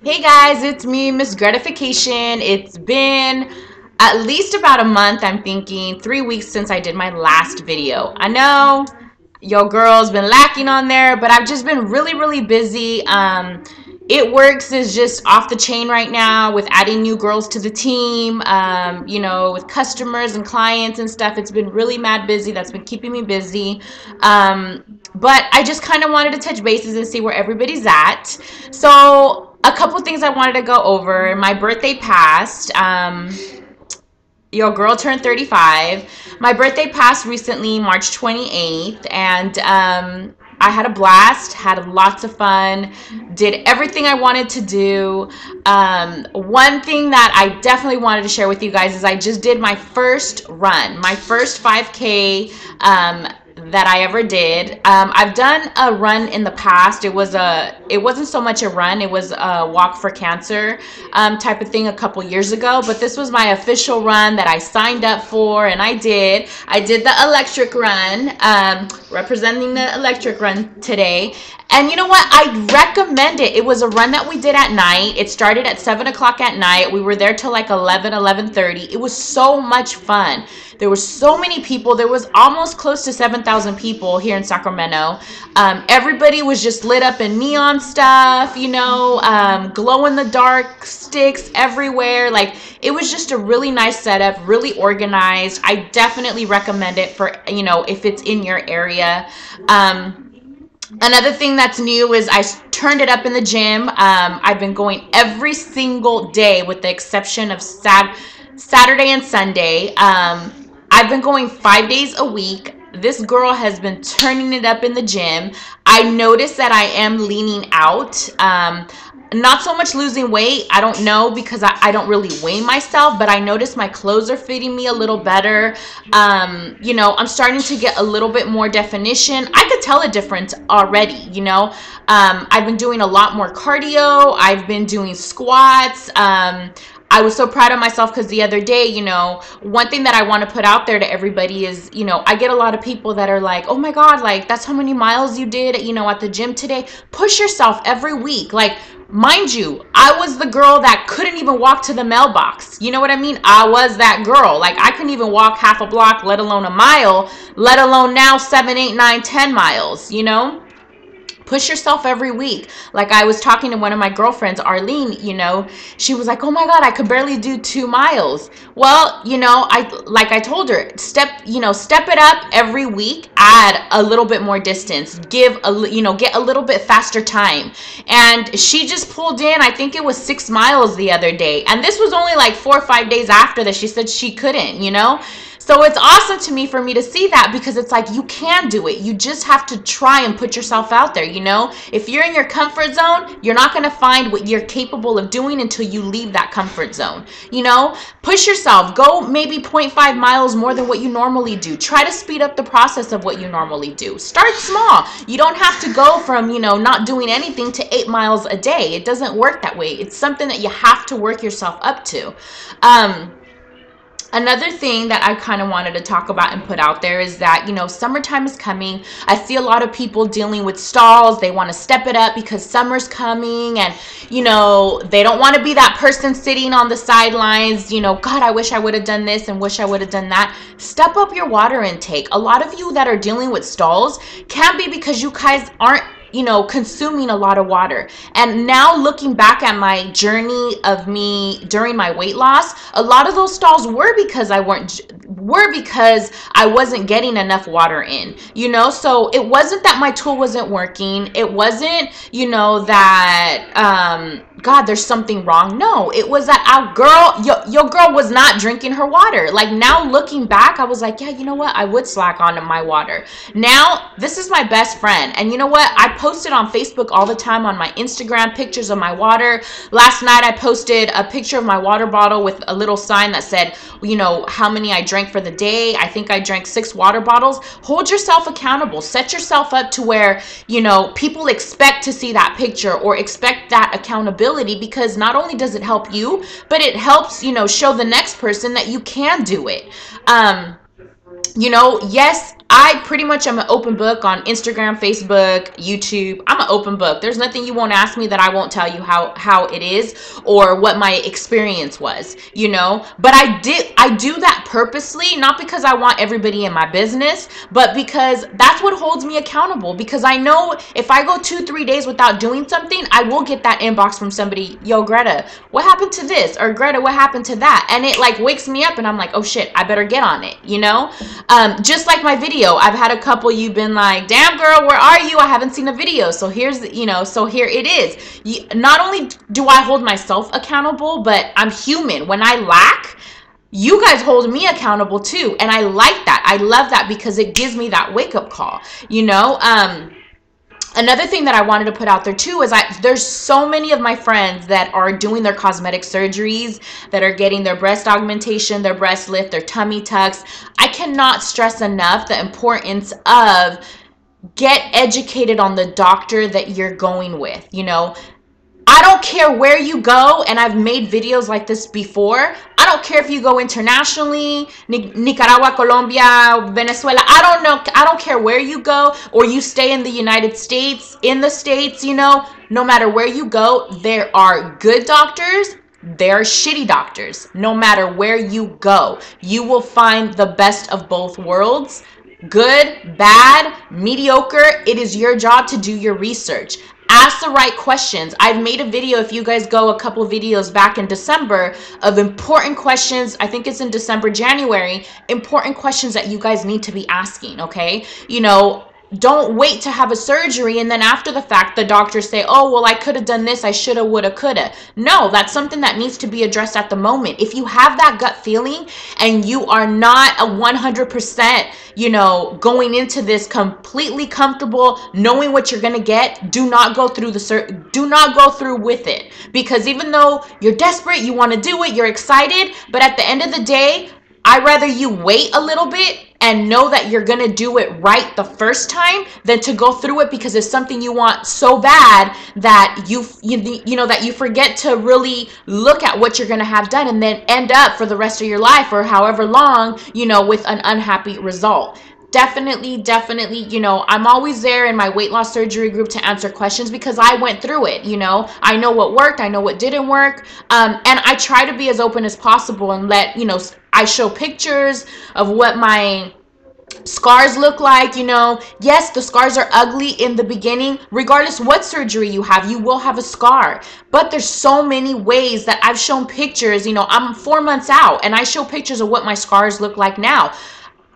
Hey guys, it's me, Miss Gratification. It's been at least about a month, I'm thinking 3 weeks since I did my last video. I know your girl's been lacking on there, but I've just been really busy. It Works is just off the chain right now with adding new girls to the team, with customers and clients and stuff. It's been really mad busy. That's been keeping me busy. But I just kind of wanted to touch bases and see where everybody's at. So a couple things I wanted to go over. My birthday passed. Your girl turned 35. My birthday passed recently, March 28th, and I had a blast, had lots of fun, did everything I wanted to do. One thing that I definitely wanted to share with you guys is I just did my first run, my first 5K that I ever did. I've done a run in the past. It wasn't so much a run. It was a walk for cancer type of thing a couple years ago. But this was my official run that I signed up for, and I did. I did the electric run, representing the electric run today. And you know what? I recommend it. It was a run that we did at night. It started at 7 o'clock at night. We were there till like 11:30. It was so much fun. There were so many people. There was almost close to 7,000 people here in Sacramento. Everybody was just lit up in neon stuff, glow in the dark sticks everywhere. Like, it was just a really nice setup, really organized. I definitely recommend it for, if it's in your area. Another thing that's new is I turned it up in the gym. I've been going every single day with the exception of Saturday and Sunday. I've been going 5 days a week. This girl has been turning it up in the gym. I noticed that I am leaning out. Not so much losing weight. I don't know because I don't really weigh myself, but I noticed my clothes are fitting me a little better. I'm starting to get a little bit more definition. I could tell a difference already, I've been doing a lot more cardio. I've been doing squats. I was so proud of myself because the other day, one thing that I want to put out there to everybody is, I get a lot of people that are like, oh my God, like that's how many miles you did, at the gym today. Push yourself every week. Like, mind you, I was the girl that couldn't even walk to the mailbox. You know what I mean? I was that girl. Like, I couldn't even walk half a block, let alone a mile, let alone now 7, 8, 9, 10 miles, Push yourself every week. Like, I was talking to one of my girlfriends, Arlene, she was like, oh my God, I could barely do 2 miles. Well, I told her, step it up every week, add a little bit more distance, get a little bit faster time. And she just pulled in, I think it was 6 miles the other day. And this was only like 4 or 5 days after that she said she couldn't, So it's awesome to me for me to see that because it's like you can do it. You just have to try and put yourself out there, If you're in your comfort zone, you're not going to find what you're capable of doing until you leave that comfort zone, Push yourself. Go maybe 0.5 miles more than what you normally do. Try to speed up the process of what you normally do. Start small. You don't have to go from, not doing anything to 8 miles a day. It doesn't work that way. It's something that you have to work yourself up to. Another thing that I kind of wanted to talk about and put out there is that, summertime is coming. I see a lot of people dealing with stalls. They want to step it up because summer's coming and, they don't want to be that person sitting on the sidelines, God, I wish I would have done this and wish I would have done that. Step up your water intake. A lot of you that are dealing with stalls can be because you guys aren't consuming a lot of water. And now looking back at my journey of me during my weight loss, a lot of those stalls were because I wasn't getting enough water in, so it wasn't that my tool wasn't working. It wasn't, that, God, there's something wrong. No, it was that your girl was not drinking her water. Like, now looking back, I was like, yeah, you know what? I would slack on my water. Now, this is my best friend. And you know what? I posted on Facebook all the time, on my Instagram, pictures of my water. Last night, I posted a picture of my water bottle with a little sign that said, how many I drank for the day. I think I drank 6 water bottles. Hold yourself accountable. Set yourself up to where, people expect to see that picture or expect that accountability, because not only does it help you, but it helps, show the next person that you can do it. Yes, I pretty much am an open book on Instagram, Facebook, YouTube. I'm an open book. There's nothing you won't ask me that I won't tell you how it is or what my experience was, you know. But I do that purposely, not because I want everybody in my business, but because that's what holds me accountable. Because I know if I go 2-3 days without doing something, I will get that inbox from somebody, yo, Greta, what happened to this? Or Greta, what happened to that? And it like wakes me up and I'm like, oh shit, I better get on it, you know? Just like my video, I've had a couple, you've been like, damn girl, where are you? I haven't seen a video. So here's, you know, so here it is. Not only do I hold myself accountable, but I'm human. When I lack, you guys hold me accountable too. And I like that. I love that because it gives me that wake up call, you know? Another thing that I wanted to put out there too is there's so many of my friends that are doing their cosmetic surgeries, that are getting their breast augmentation, their breast lift, their tummy tucks. I cannot stress enough the importance of get educated on the doctor that you're going with, you know. I don't care where you go, and I've made videos like this before. I don't care if you go internationally, Nicaragua, Colombia, Venezuela. I don't know. I don't care where you go, or you stay in the United States, in the States, you know. No matter where you go, there are good doctors. There are shitty doctors. No matter where you go, you will find the best of both worlds. Good, bad, mediocre. It is your job to do your research. Ask the right questions. I've made a video, if you guys go a couple of videos back in December, of important questions. I think it's in December, January, important questions that you guys need to be asking, okay? You know, don't wait to have a surgery and then after the fact the doctors say, oh, well, I could have done this, I shoulda, woulda, coulda. No, that's something that needs to be addressed at the moment. If you have that gut feeling and you are not a 100%, you know, going into this completely comfortable, knowing what you're gonna get, do not go through with it. Because even though you're desperate, you want to do it, you're excited, but at the end of the day, I'd rather you wait a little bit and know that you're going to do it right the first time than to go through it because it's something you want so bad that you know that you forget to really look at what you're going to have done and then end up for the rest of your life or however long, you know, with an unhappy result. Definitely, you know, I'm always there in my weight loss surgery group to answer questions because I went through it, you know. I know what worked, I know what didn't work, and I try to be as open as possible and let, you know, I show pictures of what my scars look like, you know. Yes, the scars are ugly in the beginning. Regardless what surgery you have, you will have a scar. But there's so many ways that I've shown pictures, you know, I'm 4 months out and I show pictures of what my scars look like now.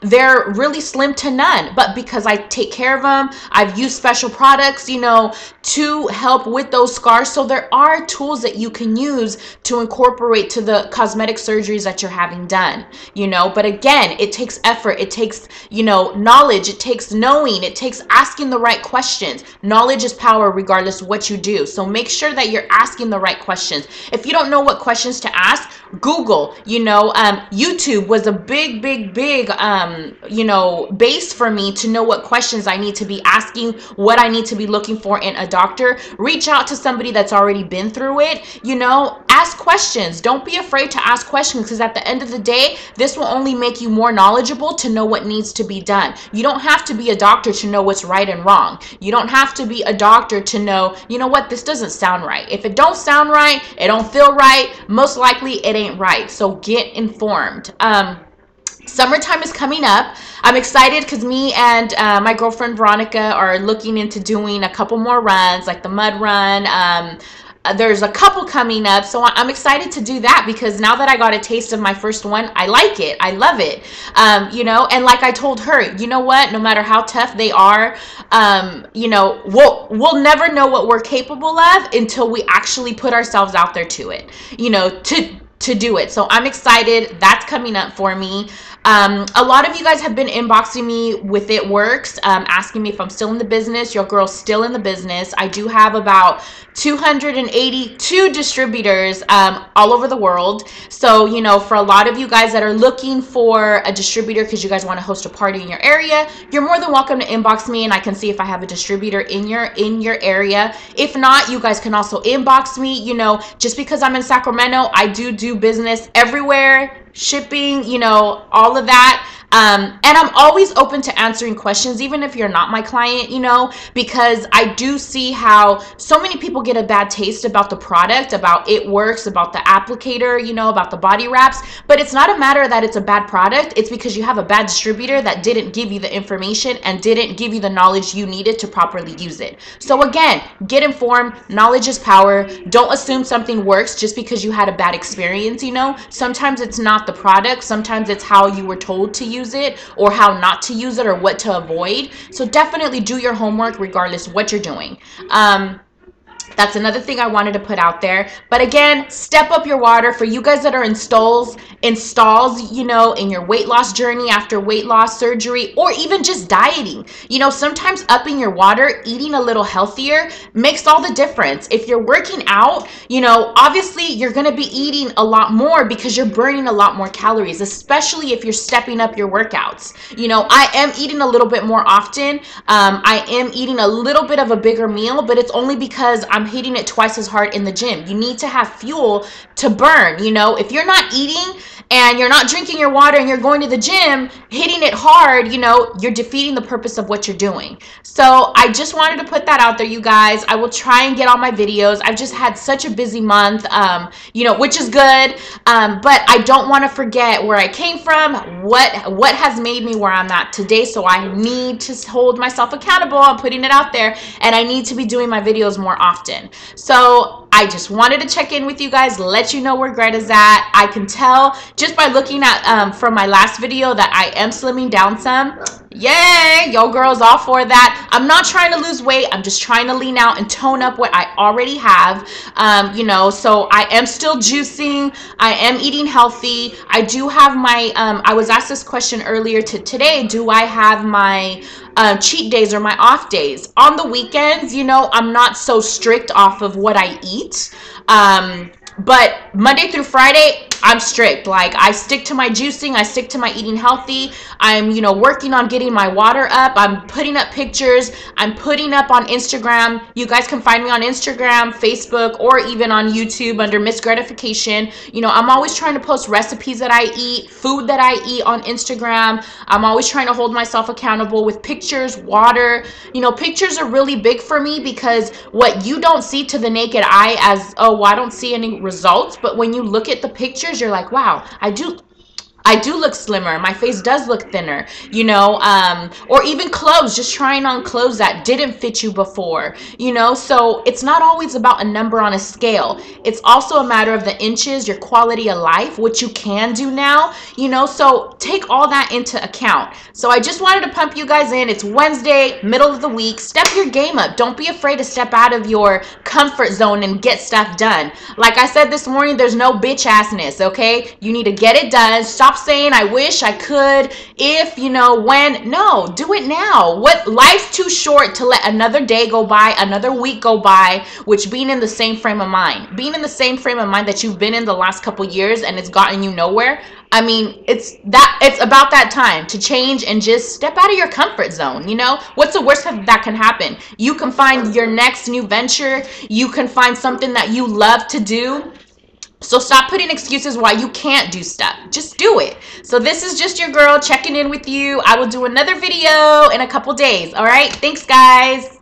They're really slim to none, but because I take care of them, I've used special products, you know, to help with those scars. So there are tools that you can use to incorporate to the cosmetic surgeries that you're having done, you know. But again, it takes effort. It takes, you know, knowledge. It takes knowing. It takes asking the right questions. Knowledge is power regardless of what you do. So make sure that you're asking the right questions. If you don't know what questions to ask, Google, you know. YouTube was a big you know, base for me to know what questions I need to be asking, what I need to be looking for in a doctor. Reach out to somebody that's already been through it, you know. Ask questions. Don't be afraid to ask questions because at the end of the day, this will only make you more knowledgeable to know what needs to be done. You don't have to be a doctor to know what's right and wrong. You don't have to be a doctor to know, you know what, this doesn't sound right. If it don't sound right, it don't feel right, most likely it ain't right. So get informed. Summertime is coming up. I'm excited because me and my girlfriend Veronica are looking into doing a couple more runs, like the mud run. There's a couple coming up, so I'm excited to do that because now that I got a taste of my first one, I like it. I love it. You know, and like I told her, you know what? No matter how tough they are, you know, we'll never know what we're capable of until we actually put ourselves out there to it. You know, to do it. So I'm excited. That's coming up for me. A lot of you guys have been inboxing me with It Works, asking me if I'm still in the business. Your girl's still in the business. I do have about 282 distributors all over the world. So, you know, for a lot of you guys that are looking for a distributor because you guys want to host a party in your area, you're more than welcome to inbox me and I can see if I have a distributor in your area. If not, you guys can also inbox me. You know, just because I'm in Sacramento, I do business everywhere, shipping, you know, all of that. And I'm always open to answering questions, even if you're not my client, you know, because I do see how so many people get a bad taste about the product, about it works, about the applicator, you know, about the body wraps. But it's not a matter that it's a bad product. It's because you have a bad distributor that didn't give you the information and didn't give you the knowledge you needed to properly use it. So again, get informed. Knowledge is power. Don't assume something works just because you had a bad experience, you know. Sometimes it's not the product. Sometimes it's how you were told to use it, or how not to use it, or what to avoid. So definitely do your homework regardless what you're doing. That's another thing I wanted to put out there. But again, step up your water for you guys that are in stalls, you know, in your weight loss journey after weight loss surgery, or even just dieting. You know, sometimes upping your water, eating a little healthier makes all the difference. If you're working out, you know, obviously you're going to be eating a lot more because you're burning a lot more calories, especially if you're stepping up your workouts. You know, I am eating a little bit more often. I am eating a little bit of a bigger meal, but it's only because I'm hitting it twice as hard in the gym. You need to have fuel to burn. You know, if you're not eating and you're not drinking your water and you're going to the gym, hitting it hard, you know, you're defeating the purpose of what you're doing. So I just wanted to put that out there, you guys. I will try and get all my videos. I've just had such a busy month, you know, which is good. But I don't want to forget where I came from, what has made me where I'm at today. So I need to hold myself accountable. I'm putting it out there, and I need to be doing my videos more often. So I just wanted to check in with you guys, let you know where Greta's at. I can tell just by looking at from my last video that I am slimming down some. Yay, yo girls, all for that. I'm not trying to lose weight. I'm just trying to lean out and tone up what I already have. You know, so I am still juicing. I am eating healthy. I do have my, I was asked this question earlier today. Do I have my cheat days or my off days? On the weekends, you know, I'm not so strict off of what I eat. But Monday through Friday, I'm strict. Like, I stick to my juicing. I stick to my eating healthy. I'm, you know, working on getting my water up. I'm putting up pictures. I'm putting up on Instagram. You guys can find me on Instagram, Facebook, or even on YouTube under Miss Gratification. You know, I'm always trying to post recipes that I eat, food that I eat on Instagram. I'm always trying to hold myself accountable with pictures, water. You know, pictures are really big for me because what you don't see to the naked eye as, oh, well, I don't see any results. But when you look at the pictures, you're like, wow, I do look slimmer. My face does look thinner, you know, or even clothes, just trying on clothes that didn't fit you before, you know. So it's not always about a number on a scale. It's also a matter of the inches, your quality of life, what you can do now, you know. So take all that into account. So I just wanted to pump you guys in. It's Wednesday, middle of the week. Step your game up. Don't be afraid to step out of your comfort zone and get stuff done. Like I said this morning, there's no bitch assness, okay? You need to get it done. Stop saying I wish I could, if, you know, when. No, do it now. What, life's too short to let another day go by, another week go by, which being in the same frame of mind. Being in the same frame of mind that you've been in the last couple years and it's gotten you nowhere. I mean, it's about that time to change and just step out of your comfort zone, you know? What's the worst that can happen? You can find your next new venture. You can find something that you love to do. So stop putting excuses why you can't do stuff. Just do it. So this is just your girl checking in with you. I will do another video in a couple days. All right. Thanks, guys.